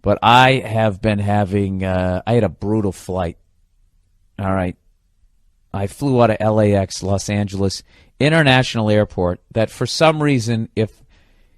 But I have been having, I had a brutal flight. All right. I flew out of LAX, Los Angeles International Airport, that for some reason, if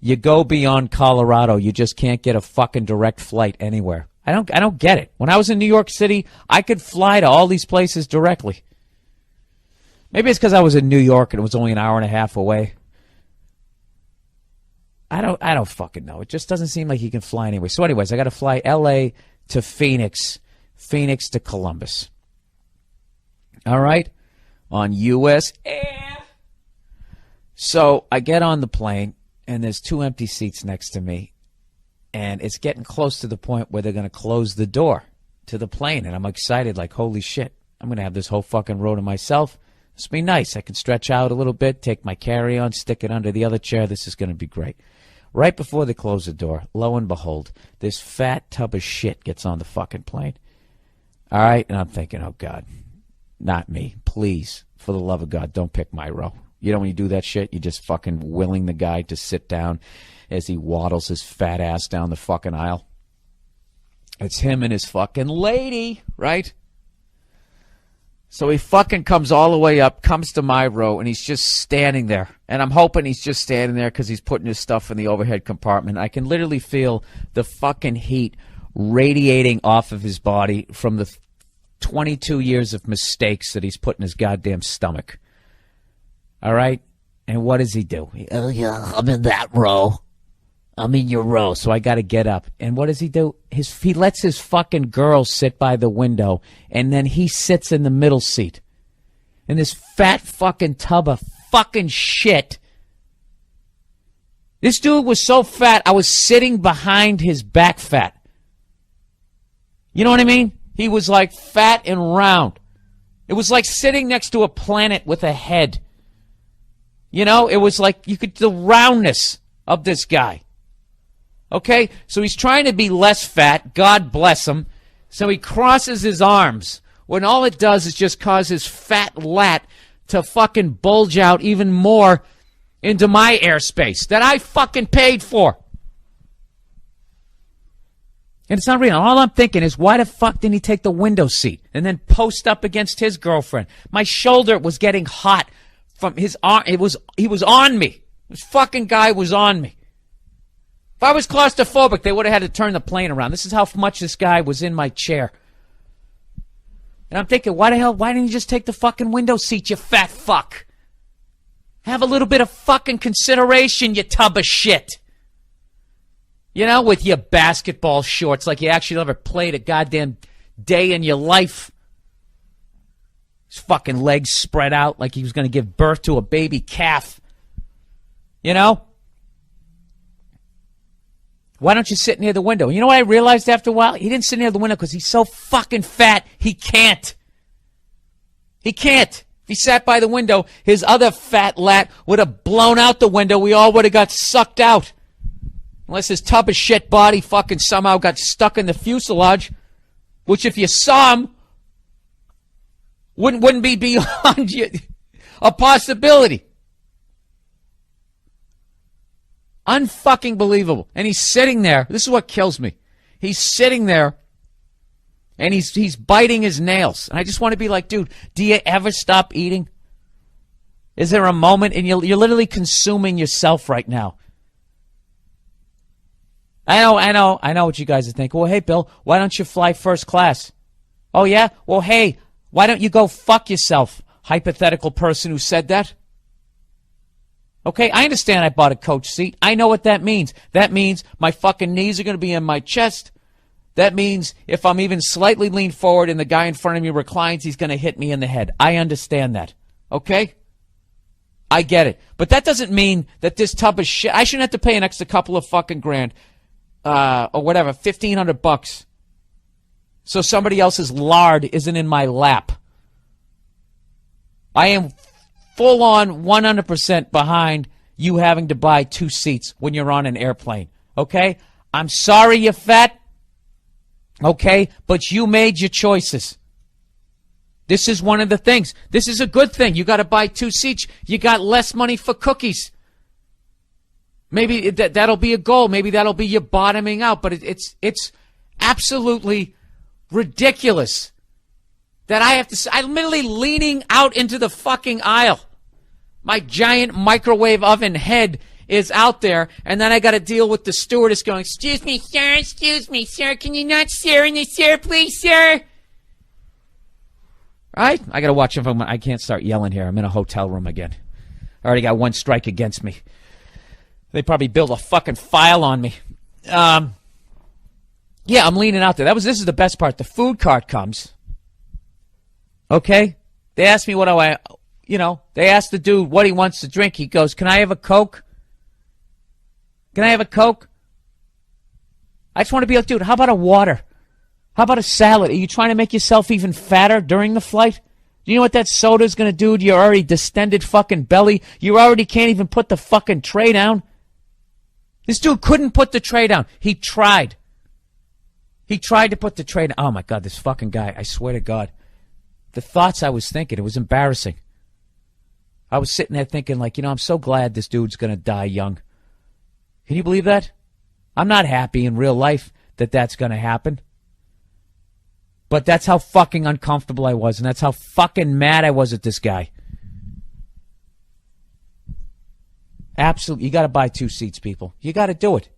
you go beyond Colorado, you just can't get a fucking direct flight anywhere. I don't get it. When I was in New York City, I could fly to all these places directly. Maybe it's because I was in New York and it was only an hour and a half away. I don't fucking know. It just doesn't seem like you can fly anyway. So anyways, I got to fly LA to Phoenix, Phoenix to Columbus. All right? On US Air. So I get on the plane, and there's 2 empty seats next to me, and it's getting close to the point where they're going to close the door to the plane, and I'm excited, like, holy shit, I'm going to have this whole fucking row to myself. This will be nice. I can stretch out a little bit, take my carry-on, stick it under the other chair. This is going to be great. Right before they close the door, lo and behold, this fat tub of shit gets on the fucking plane. All right? And I'm thinking, oh, God, not me. Please, for the love of God, don't pick my row. You know when you do that shit, you're just fucking willing the guy to sit down as he waddles his fat ass down the fucking aisle. It's him and his fucking lady, right? So he fucking comes all the way up, comes to my row, and he's just standing there. And I'm hoping he's just standing there because he's putting his stuff in the overhead compartment. I can literally feel the fucking heat radiating off of his body from the 22 years of mistakes that he's put in his goddamn stomach. All right? And what does he do? Oh, yeah, I'm in that row. I'm in your row, so I got to get up. And what does he do? He lets his fucking girl sit by the window, and then he sits in the middle seat. And this fat fucking tub of fucking shit. This dude was so fat, I was sitting behind his back fat. You know what I mean? He was like fat and round. It was like sitting next to a planet with a head. You know, it was like you could, the roundness of this guy. Okay, so he's trying to be less fat. God bless him. So he crosses his arms when all it does is just cause his fat lat to fucking bulge out even more into my airspace that I fucking paid for. And it's not real. All I'm thinking is, why the fuck didn't he take the window seat and then post up against his girlfriend? My shoulder was getting hot from his arm. He was on me. This fucking guy was on me. If I was claustrophobic, they would have had to turn the plane around. This is how much this guy was in my chair. And I'm thinking, why didn't you just take the fucking window seat, you fat fuck? Have a little bit of fucking consideration, you tub of shit. You know, with your basketball shorts, like you actually never played a goddamn day in your life. His fucking legs spread out like he was going to give birth to a baby calf. You know? Why don't you sit near the window? You know what I realized after a while? He didn't sit near the window because he's so fucking fat, he can't. He can't. If he sat by the window, his other fat lat would have blown out the window. We all would have got sucked out. Unless his tub of shit body fucking somehow got stuck in the fuselage, which if you saw him, wouldn't be beyond you a possibility. Unfucking believable. And he's sitting there. This is what kills me. He's sitting there, and he's biting his nails. And I just want to be like, dude, do you ever stop eating? Is there a moment, and you're literally consuming yourself right now? I know what you guys are thinking. Well, hey, Bill, why don't you fly first class? Oh, yeah? Well, hey, why don't you go fuck yourself, hypothetical person who said that? Okay, I understand I bought a coach seat. I know what that means. That means my fucking knees are going to be in my chest. That means if I'm even slightly leaned forward and the guy in front of me reclines, he's going to hit me in the head. I understand that. Okay? I get it. But that doesn't mean that this tub of shit, I shouldn't have to pay an extra couple of fucking grand, or whatever, $1,500, so somebody else's lard isn't in my lap. I am full on 100% behind you having to buy 2 seats when you're on an airplane. Okay? I'm sorry you're fat. Okay? But you made your choices. This is one of the things. This is a good thing. You got to buy 2 seats. You got less money for cookies. Maybe that'll be a goal. Maybe that'll be your bottoming out. But it's absolutely ridiculous that I'm literally leaning out into the fucking aisle. My giant microwave oven head is out there, and then I got to deal with the stewardess going, excuse me, sir, can you not sir in this chair, please, sir? Right? I got to watch if I can't start yelling here. I'm in a hotel room again. I already got one strike against me. They probably built a fucking file on me. Yeah, I'm leaning out there. This is the best part. The food cart comes. Okay? They asked me they asked the dude what he wants to drink. He goes, can I have a Coke? Can I have a Coke? I just want to be like, dude, how about a water? How about a salad? Are you trying to make yourself even fatter during the flight? Do you know what that soda's going to do to your already distended fucking belly? You already can't even put the fucking tray down. This dude couldn't put the tray down. He tried. He tried to put the tray down. Oh, my God, this fucking guy. I swear to God. The thoughts I was thinking, it was embarrassing. I was sitting there thinking, like, I'm so glad this dude's going to die young. Can you believe that? I'm not happy in real life that that's going to happen. But that's how fucking uncomfortable I was, and that's how fucking mad I was at this guy. Absolutely. You got to buy 2 seats, people. You got to do it.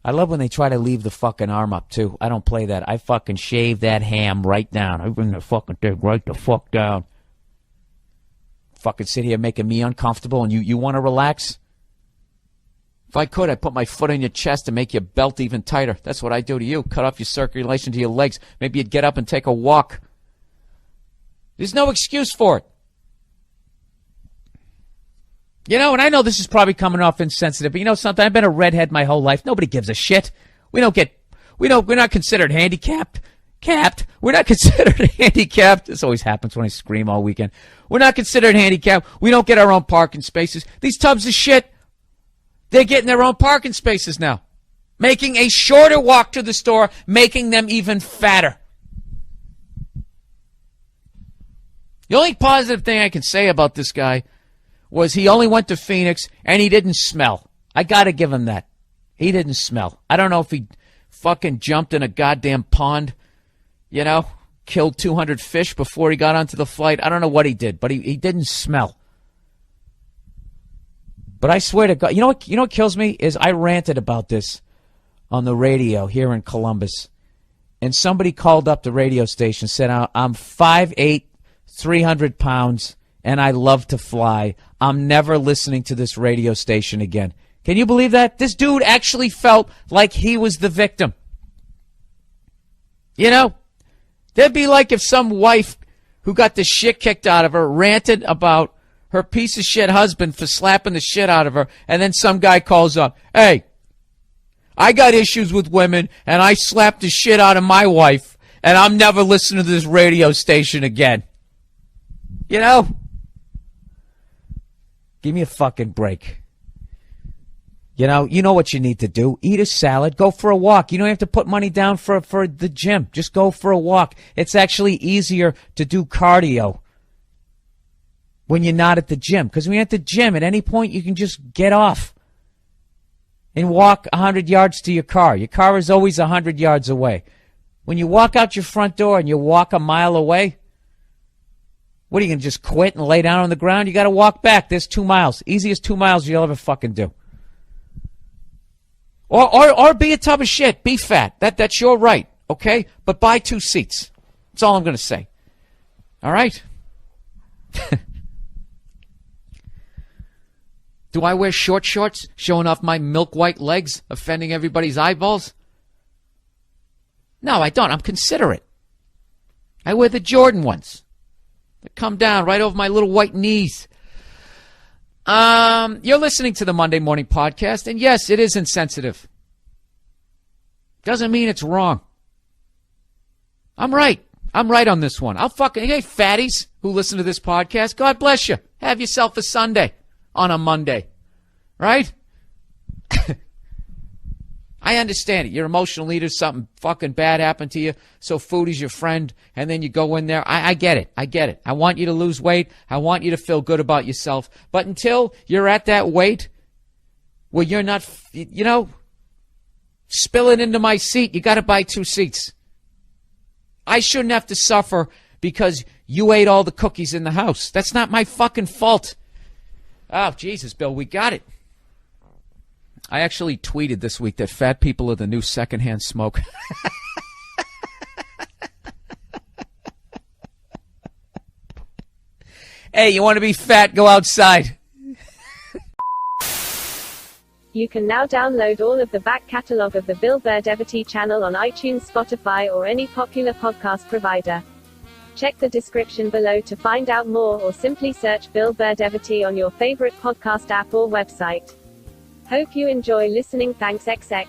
I love when they try to leave the fucking arm up, too. I don't play that. I fucking shave that ham right down. I bring the fucking thing right the fuck down. Fucking sit here making me uncomfortable, and you want to relax? If I could, I'd put my foot on your chest and make your belt even tighter. That's what I do to you. Cut off your circulation to your legs. Maybe you'd get up and take a walk. There's no excuse for it. And I know this is probably coming off insensitive, but something? I've been a redhead my whole life. Nobody gives a shit. We're not considered handicapped. We're not considered handicapped. This always happens when I scream all weekend. We're not considered handicapped. We don't get our own parking spaces. These tubs of shit, they're getting their own parking spaces now. Making a shorter walk to the store, making them even fatter. The only positive thing I can say about this guy was he only went to Phoenix and he didn't smell. I got to give him that. He didn't smell. I don't know if he fucking jumped in a goddamn pond, killed 200 fish before he got onto the flight. I don't know what he did, but he didn't smell. But I swear to God, you know what kills me is I ranted about this on the radio here in Columbus, and somebody called up the radio station and said, I'm 5'8", 300 pounds, and I love to fly. I'm never listening to this radio station again. Can you believe that? This dude actually felt like he was the victim. That'd be like if some wife who got the shit kicked out of her ranted about her piece of shit husband for slapping the shit out of her, and then some guy calls up, hey, I got issues with women, and I slapped the shit out of my wife, and I'm never listening to this radio station again. Give me a fucking break. You know what you need to do. Eat a salad. Go for a walk. You don't have to put money down for the gym. Just go for a walk. It's actually easier to do cardio when you're not at the gym. Because when you're at the gym, at any point, you can just get off and walk 100 yards to your car. Your car is always 100 yards away. When you walk out your front door and you walk a mile away, what are you going to just quit and lay down on the ground? You got to walk back. There's 2 miles. Easiest 2 miles you'll ever fucking do. Or be a tub of shit. Be fat. That's your right. Okay? But buy 2 seats. That's all I'm going to say. All right? Do I wear short shorts showing off my milk white legs, offending everybody's eyeballs? No, I don't. I'm considerate. I wear the Jordan ones. They come down right over my little white knees. You're listening to the Monday Morning Podcast, and yes, it is insensitive. Doesn't mean it's wrong. I'm right. I'm right on this one. Hey, fatties who listen to this podcast, God bless you. Have yourself a Sunday on a Monday. Right? I understand it. You're emotional leaders, something fucking bad happened to you, so food is your friend, and then you go in there. I get it. I get it. I want you to lose weight. I want you to feel good about yourself. But until you're at that weight where you're not, spill it into my seat. You got to buy 2 seats. I shouldn't have to suffer because you ate all the cookies in the house. That's not my fucking fault. Oh, Jesus, Bill, we got it. I actually tweeted this week that fat people are the new secondhand smoke. Hey, you want to be fat? Go outside. You can now download all of the back catalogue of the Bill Burr Devotee channel on iTunes, Spotify, or any popular podcast provider. Check the description below to find out more, or simply search Bill Burr Devotee on your favorite podcast app or website. Hope you enjoy listening. Thanks XX.